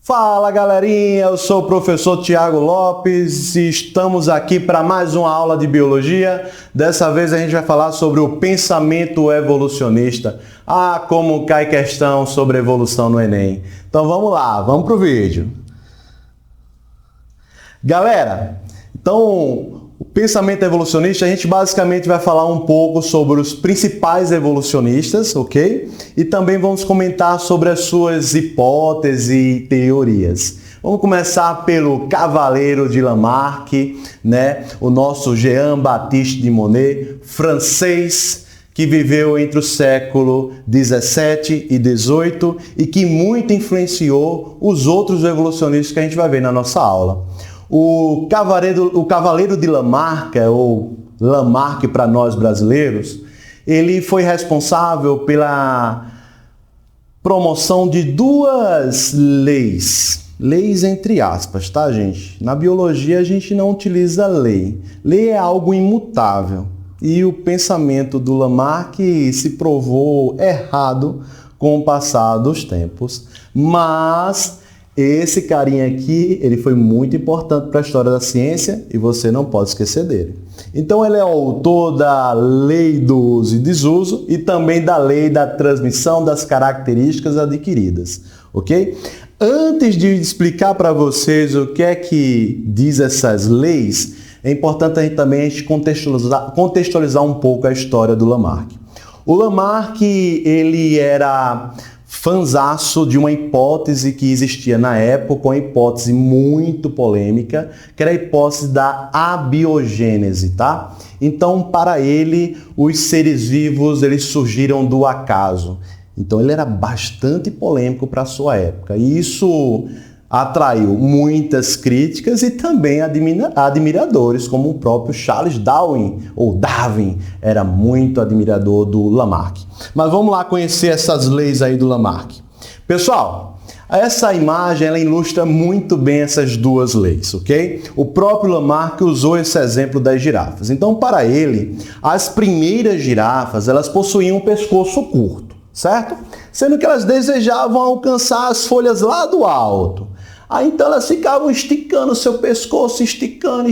Fala galerinha, eu sou o professor Tiago Lopes e estamos aqui para mais uma aula de biologia. Dessa vez a gente vai falar sobre o pensamento evolucionista. Ah, como cai questão sobre evolução no Enem. Então vamos lá, vamos pro vídeo. Galera, então o pensamento evolucionista, a gente basicamente vai falar um pouco sobre os principais evolucionistas, ok? E também vamos comentar sobre as suas hipóteses e teorias. Vamos começar pelo Cavaleiro de Lamarck, né? O nosso Jean-Baptiste de Monnet, francês, que viveu entre o século 17 e 18 e que muito influenciou os outros evolucionistas que a gente vai ver na nossa aula. O Cavaleiro de Lamarck, ou Lamarck para nós brasileiros, ele foi responsável pela promoção de duas leis. Leis entre aspas, tá, gente? Na biologia a gente não utiliza lei. Lei é algo imutável. E o pensamento do Lamarck se provou errado com o passar dos tempos. Mas esse carinha aqui, ele foi muito importante para a história da ciência e você não pode esquecer dele. Então ele é autor da Lei do Uso e Desuso e também da Lei da Transmissão das Características Adquiridas, ok? Antes de explicar para vocês o que é que diz essas leis, é importante a gente também contextualizar um pouco a história do Lamarck. O Lamarck, ele era fanzaço de uma hipótese que existia na época, uma hipótese muito polêmica, que era a hipótese da abiogênese, tá? Então, para ele, os seres vivos, eles surgiram do acaso. Então, ele era bastante polêmico para a sua época. E isso atraiu muitas críticas e também admiradores, como o próprio Charles Darwin, ou Darwin, era muito admirador do Lamarck. Mas vamos lá conhecer essas leis aí do Lamarck. Pessoal, essa imagem ela ilustra muito bem essas duas leis, ok? O próprio Lamarck usou esse exemplo das girafas. Então, para ele, as primeiras girafas, elas possuíam um pescoço curto, certo? Sendo que elas desejavam alcançar as folhas lá do alto. Aí então elas ficavam esticando o seu pescoço, esticando.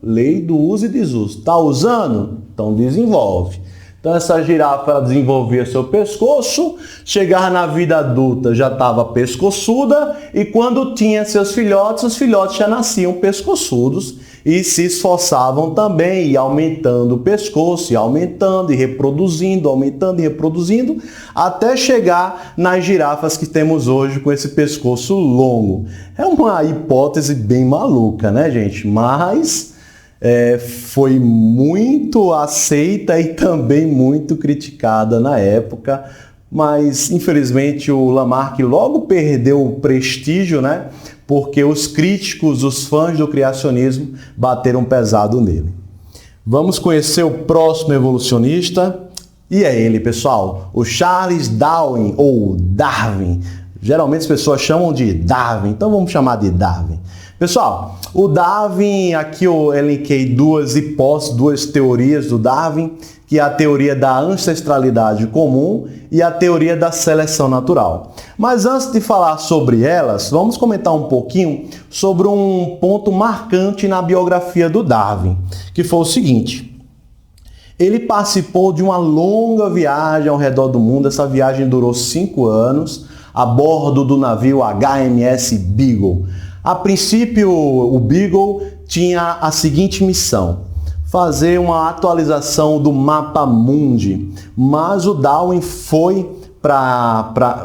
Lei do uso e desuso. Tá usando? Então desenvolve. Então essa girafa ela desenvolvia seu pescoço, chegava na vida adulta já estava pescoçuda e quando tinha seus filhotes, os filhotes já nasciam pescoçudos e se esforçavam também, e aumentando o pescoço, e aumentando e reproduzindo, até chegar nas girafas que temos hoje com esse pescoço longo. É uma hipótese bem maluca, né, gente? Mas foi muito aceita e também muito criticada na época, mas infelizmente o Lamarck logo perdeu o prestígio, né? Porque os críticos, os fãs do criacionismo bateram pesado nele. Vamos conhecer o próximo evolucionista, e é ele, pessoal, o Charles Darwin, ou Darwin. Geralmente as pessoas chamam de Darwin, então vamos chamar de Darwin. Pessoal, o Darwin, aqui eu elenquei duas hipóteses, duas teorias do Darwin, que é a teoria da ancestralidade comum e a teoria da seleção natural. Mas antes de falar sobre elas, vamos comentar um pouquinho sobre um ponto marcante na biografia do Darwin, que foi o seguinte: ele participou de uma longa viagem ao redor do mundo. Essa viagem durou 5 anos, a bordo do navio HMS Beagle. A princípio, o Beagle tinha a seguinte missão: fazer uma atualização do mapa mundi, mas o Darwin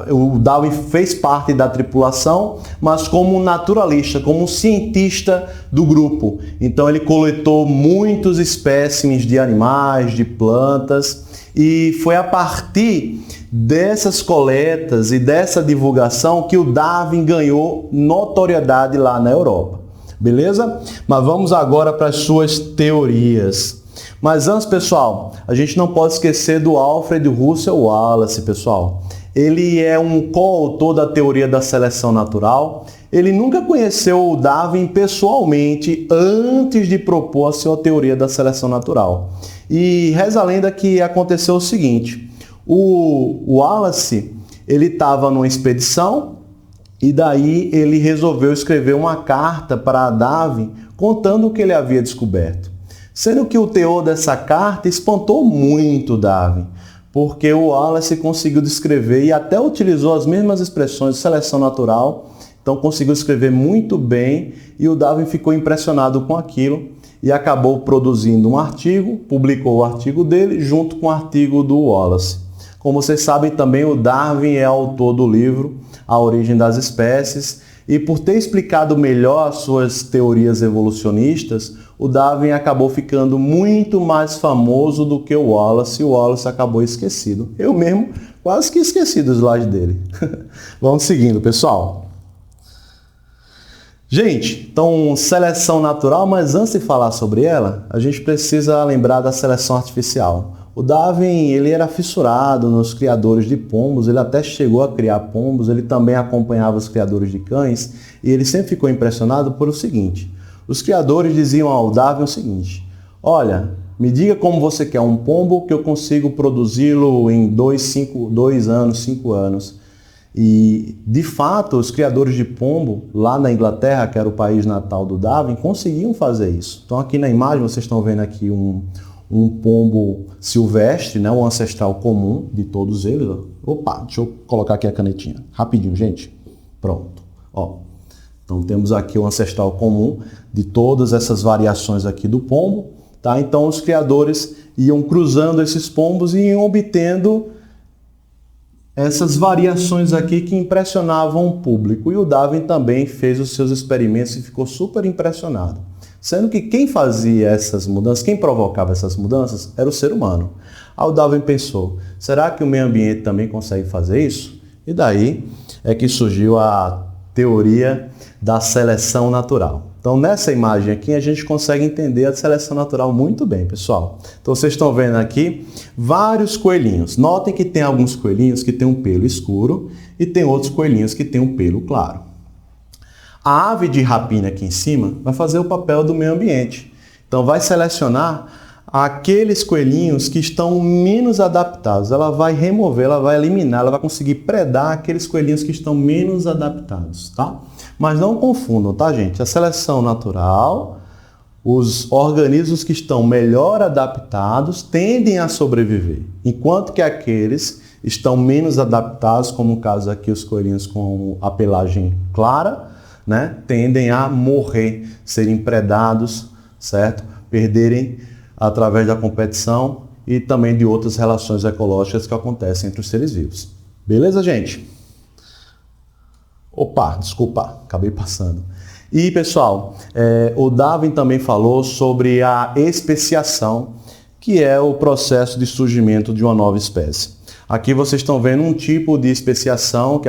o Darwin fez parte da tripulação, mas como naturalista, como cientista do grupo. Então ele coletou muitos espécimes de animais, de plantas, e foi a partir dessas coletas e dessa divulgação que o Darwin ganhou notoriedade lá na Europa. Beleza? Mas vamos agora para as suas teorias. Mas antes, pessoal, a gente não pode esquecer do Alfred Russel Wallace, pessoal. Ele é um coautor da teoria da seleção natural. Ele nunca conheceu o Darwin pessoalmente antes de propor a sua teoria da seleção natural. E reza a lenda que aconteceu o seguinte: o Wallace, ele estava numa expedição E daí ele resolveu escrever uma carta para Darwin contando o que ele havia descoberto. Sendo que o teor dessa carta espantou muito Darwin, porque o Wallace conseguiu descrever e até utilizou as mesmas expressões de seleção natural, então conseguiu escrever muito bem e o Darwin ficou impressionado com aquilo e acabou produzindo um artigo, publicou o artigo dele junto com o artigo do Wallace. Como vocês sabem também, o Darwin é autor do livro A Origem das Espécies e por ter explicado melhor as suas teorias evolucionistas, o Darwin acabou ficando muito mais famoso do que o Wallace e o Wallace acabou esquecido. Eu mesmo quase que esqueci do slide dele. Vamos seguindo, pessoal. Gente, então seleção natural, mas antes de falar sobre ela, a gente precisa lembrar da seleção artificial. O Darwin, ele era fissurado nos criadores de pombos, ele até chegou a criar pombos, ele também acompanhava os criadores de cães e ele sempre ficou impressionado por o seguinte: os criadores diziam ao Darwin o seguinte: olha, me diga como você quer um pombo que eu consigo produzi-lo em 2 anos, 5 anos. E, de fato, os criadores de pombo, lá na Inglaterra, que era o país natal do Darwin, conseguiam fazer isso. Então, aqui na imagem, vocês estão vendo aqui um pombo silvestre, né, um ancestral comum de todos eles. Opa, deixa eu colocar aqui a canetinha. Rapidinho, gente. Pronto. Ó. Então, temos aqui o ancestral comum de todas essas variações aqui do pombo. Tá? Então, os criadores iam cruzando esses pombos e iam obtendo essas variações aqui que impressionavam o público. E o Darwin também fez os seus experimentos e ficou super impressionado. Sendo que quem fazia essas mudanças, quem provocava essas mudanças, era o ser humano. Aí o Darwin pensou, será que o meio ambiente também consegue fazer isso? E daí é que surgiu a teoria da seleção natural. Então, nessa imagem aqui, a gente consegue entender a seleção natural muito bem, pessoal. Então, vocês estão vendo aqui vários coelhinhos. Notem que tem alguns coelhinhos que têm um pelo escuro e tem outros coelhinhos que têm um pelo claro. A ave de rapina aqui em cima vai fazer o papel do meio ambiente. Então, vai selecionar aqueles coelhinhos que estão menos adaptados. Ela vai remover, ela vai eliminar, ela vai conseguir predar aqueles coelhinhos que estão menos adaptados, tá? Mas não confundam, tá, gente? A seleção natural, os organismos que estão melhor adaptados tendem a sobreviver, enquanto que aqueles estão menos adaptados, como no caso aqui os coelhinhos com a pelagem clara, né, tendem a morrer, serem predados, certo? Perderem através da competição e também de outras relações ecológicas que acontecem entre os seres vivos. Beleza, gente? Opa, desculpa, acabei passando. E, pessoal, o Darwin também falou sobre a especiação, que é o processo de surgimento de uma nova espécie. Aqui vocês estão vendo um tipo de especiação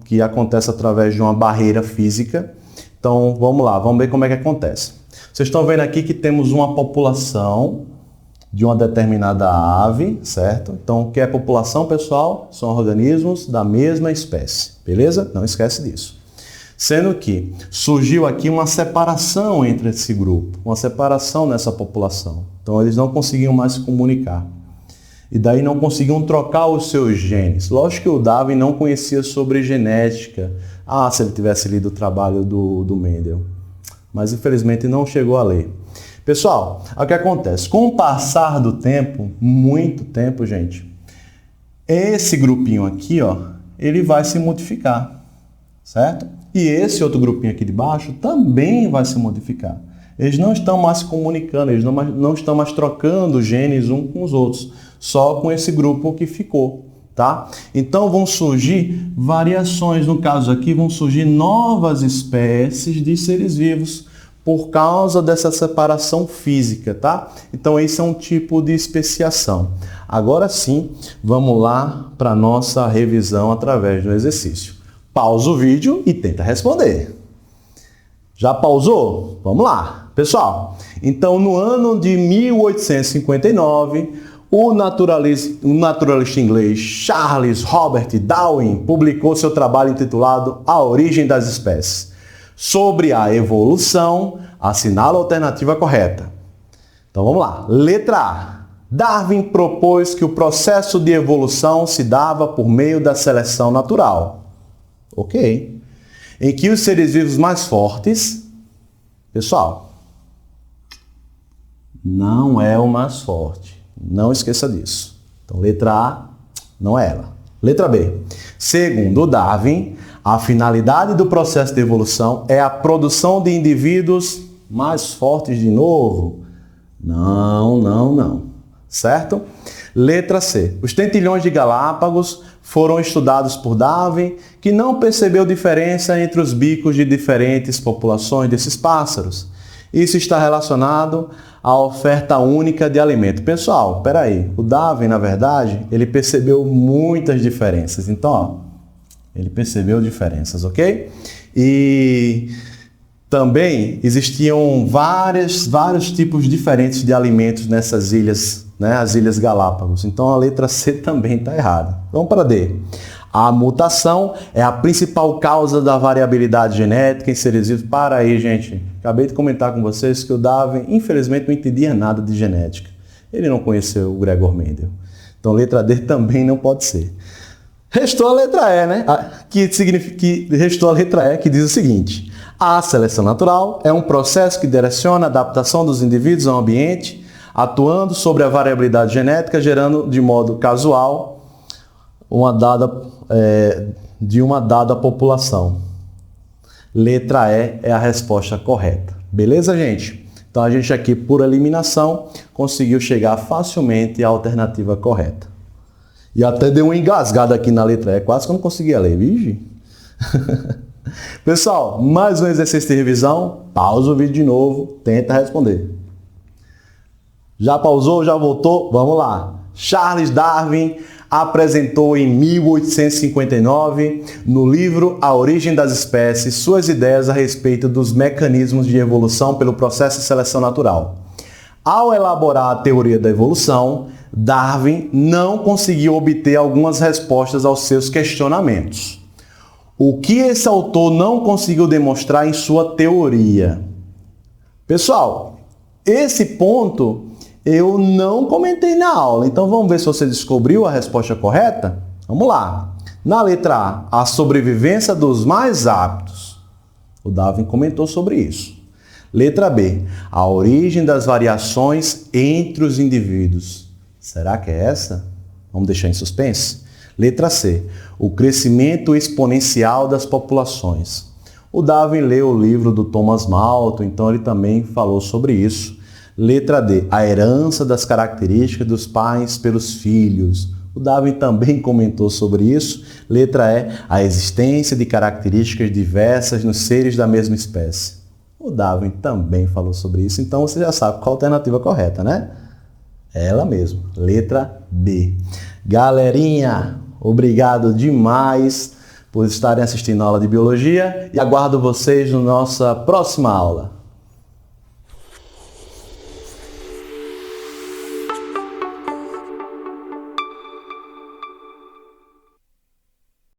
que acontece através de uma barreira física. Então, vamos lá, vamos ver como é que acontece. Vocês estão vendo aqui que temos uma população de uma determinada ave, certo? Então, o que é população, pessoal? São organismos da mesma espécie, beleza? Não esquece disso. Sendo que surgiu aqui uma separação entre esse grupo, uma separação nessa população. Então, eles não conseguiam mais se comunicar. E daí não conseguiam trocar os seus genes. Lógico que o Darwin não conhecia sobre genética. Se ele tivesse lido o trabalho do Mendel. Mas, infelizmente, não chegou a ler. Pessoal, o que acontece? Com o passar do tempo, muito tempo, gente, esse grupinho aqui, ó, ele vai se modificar, certo? E esse outro grupinho aqui de baixo também vai se modificar. Eles não estão mais se comunicando, eles não estão mais trocando genes uns com os outros, só com esse grupo que ficou, tá? Então vão surgir variações, no caso aqui vão surgir novas espécies de seres vivos, por causa dessa separação física, tá? Então, esse é um tipo de especiação. Agora sim, vamos lá para a nossa revisão através do exercício. Pausa o vídeo e tenta responder. Já pausou? Vamos lá. Pessoal, então, no ano de 1859, o naturalista inglês Charles Robert Darwin publicou seu trabalho intitulado A Origem das Espécies. Sobre a evolução, assinala a alternativa correta. Então vamos lá. Letra A. Darwin propôs que o processo de evolução se dava por meio da seleção natural. Ok. em que os seres vivos mais fortes, pessoal, não é o mais forte. Não esqueça disso. Então, letra A não é ela. Letra B. Segundo Darwin, a finalidade do processo de evolução é a produção de indivíduos mais fortes de novo. Não. Certo? Letra C. Os tentilhões de Galápagos foram estudados por Darwin, que não percebeu diferença entre os bicos de diferentes populações desses pássaros. Isso está relacionado à oferta única de alimento. Pessoal, peraí, o Darwin, na verdade, ele percebeu muitas diferenças. Então, ó, ele percebeu diferenças, ok? E também existiam vários tipos diferentes de alimentos nessas ilhas, né, as Ilhas Galápagos. Então a letra C também está errada. Vamos para D. A mutação é a principal causa da variabilidade genética em seres vivos. Para aí, gente. Acabei de comentar com vocês que o Darwin, infelizmente, não entendia nada de genética. Ele não conheceu o Gregor Mendel. Então letra D também não pode ser. Restou a letra E, né? Restou a letra E, que diz o seguinte: a seleção natural é um processo que direciona a adaptação dos indivíduos ao ambiente, atuando sobre a variabilidade genética, gerando de modo casual de uma dada população. Letra E é a resposta correta. Beleza, gente? Então a gente aqui, por eliminação, conseguiu chegar facilmente à alternativa correta. E até deu uma engasgada aqui na letra E, quase que eu não conseguia ler, vigi? Pessoal, mais um exercício de revisão. Pausa o vídeo de novo, tenta responder. Já pausou? Já voltou? Vamos lá. Charles Darwin apresentou em 1859, no livro A Origem das Espécies, suas ideias a respeito dos mecanismos de evolução pelo processo de seleção natural. Ao elaborar a teoria da evolução, Darwin não conseguiu obter algumas respostas aos seus questionamentos. O que esse autor não conseguiu demonstrar em sua teoria? Pessoal, esse ponto eu não comentei na aula, então vamos ver se você descobriu a resposta correta? Vamos lá. Na letra A, a sobrevivência dos mais aptos. O Darwin comentou sobre isso. Letra B, a origem das variações entre os indivíduos. Será que é essa? Vamos deixar em suspense. Letra C, o crescimento exponencial das populações. O Darwin leu o livro do Thomas Malthus, então ele também falou sobre isso. Letra D, a herança das características dos pais pelos filhos. O Darwin também comentou sobre isso. Letra E, a existência de características diversas nos seres da mesma espécie. O Darwin também falou sobre isso, então você já sabe qual a alternativa correta, né? Ela mesmo, letra B. Galerinha, obrigado demais por estarem assistindo a aula de Biologia e aguardo vocês na nossa próxima aula.